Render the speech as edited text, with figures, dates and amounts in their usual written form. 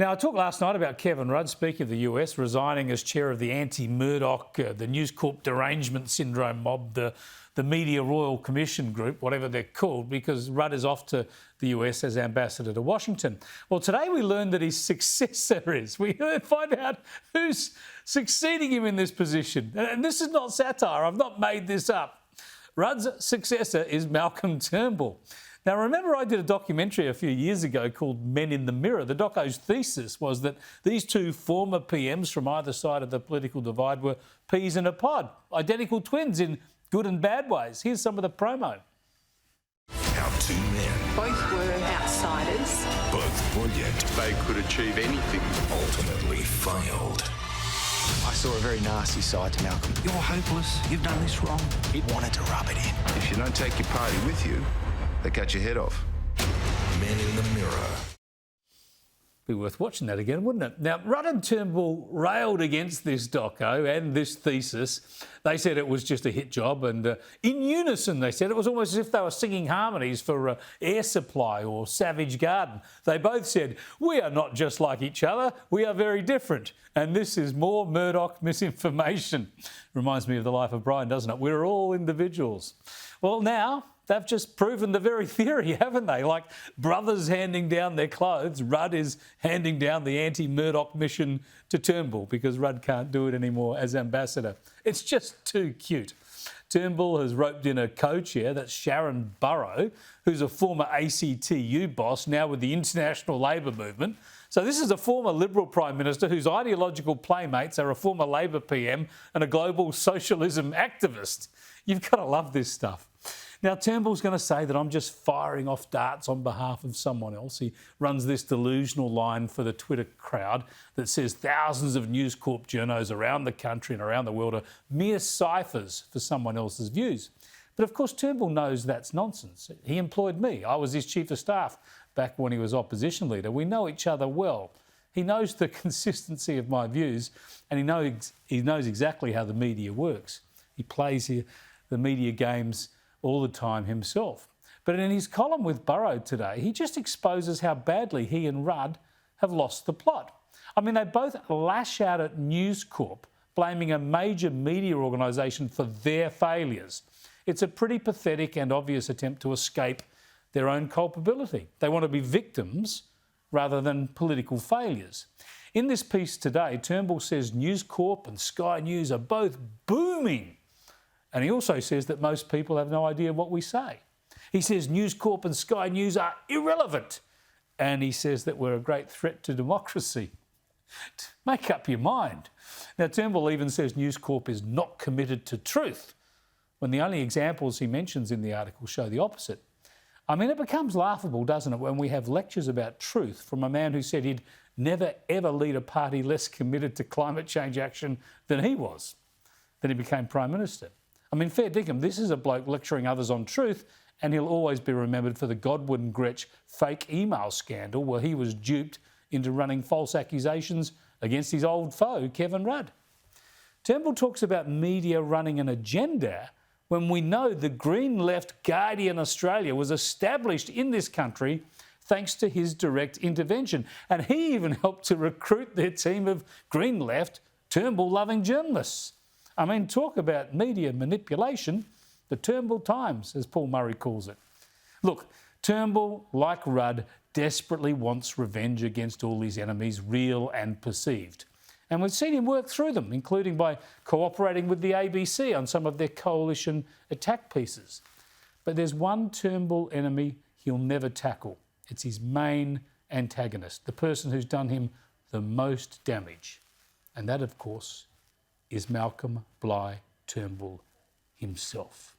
Now, I talked last night about Kevin Rudd, Speaker of the US, resigning as chair of the anti-Murdoch, the News Corp derangement syndrome mob, the Media Royal Commission group, whatever they're called, because Rudd is off to the US as ambassador to Washington. Well, today we learned that his successor is. We find out who's succeeding him in this position. And this is not satire. I've not made this up. Rudd's successor is Malcolm Turnbull. Now, remember I did a documentary a few years ago called Men in the Mirror. The doco's thesis was that these two former PMs from either side of the political divide were peas in a pod, identical twins in good and bad ways. Here's some of the promo. Our two men. Both were outsiders. Both brilliant. They could achieve anything. Ultimately failed. I saw a very nasty side to Malcolm. You're hopeless. You've done this wrong. He wanted to rub it in. If you don't take your party with you, they cut your head off. Men in the Mirror. Be worth watching that again, wouldn't it? Now, Rudd and Turnbull railed against this doco and this thesis. They said it was just a hit job, and in unison, they said it was almost as if they were singing harmonies for Air Supply or Savage Garden. They both said, we are not just like each other, we are very different, and this is more Murdoch misinformation. Reminds me of The Life of Brian, doesn't it? We're all individuals. Well, now they've just proven the very theory, haven't they? Like brothers handing down their clothes, Rudd is handing down the anti-Murdoch mission to Turnbull because Rudd can't do it anymore as ambassador. It's just too cute. Turnbull has roped in a co-chair, that's Sharon Burrow, who's a former ACTU boss, now with the International Labour Movement. So this is a former Liberal Prime Minister whose ideological playmates are a former Labor PM and a global socialism activist. You've got to love this stuff. Now, Turnbull's going to say that I'm just firing off darts on behalf of someone else. He runs this delusional line for the Twitter crowd that says thousands of News Corp journos around the country and around the world are mere ciphers for someone else's views. But of course, Turnbull knows that's nonsense. He employed me. I was his chief of staff back when he was opposition leader. We know each other well. He knows the consistency of my views, and he knows exactly how the media works. He plays the media games all the time himself. But in his column with Burrow today, he just exposes how badly he and Rudd have lost the plot. I mean, they both lash out at News Corp, blaming a major media organisation for their failures. It's a pretty pathetic and obvious attempt to escape their own culpability. They want to be victims rather than political failures. In this piece today, Turnbull says News Corp and Sky News are both booming. And he also says that most people have no idea what we say. He says News Corp and Sky News are irrelevant. And he says that we're a great threat to democracy. Make up your mind. Now, Turnbull even says News Corp is not committed to truth, when the only examples he mentions in the article show the opposite. I mean, it becomes laughable, doesn't it, when we have lectures about truth from a man who said he'd never, ever lead a party less committed to climate change action than he was. Then he became Prime Minister. I mean, fair dinkum, this is a bloke lecturing others on truth, and he'll always be remembered for the Godwin Gretsch fake email scandal where he was duped into running false accusations against his old foe, Kevin Rudd. Turnbull talks about media running an agenda when we know the Green Left Guardian Australia was established in this country thanks to his direct intervention. And he even helped to recruit their team of Green Left, Turnbull-loving journalists. I mean, talk about media manipulation, the Turnbull Times, as Paul Murray calls it. Look, Turnbull, like Rudd, desperately wants revenge against all his enemies, real and perceived. And we've seen him work through them, including by cooperating with the ABC on some of their coalition attack pieces. But there's one Turnbull enemy he'll never tackle. It's his main antagonist, the person who's done him the most damage. And that, of course, is Malcolm Bligh Turnbull himself.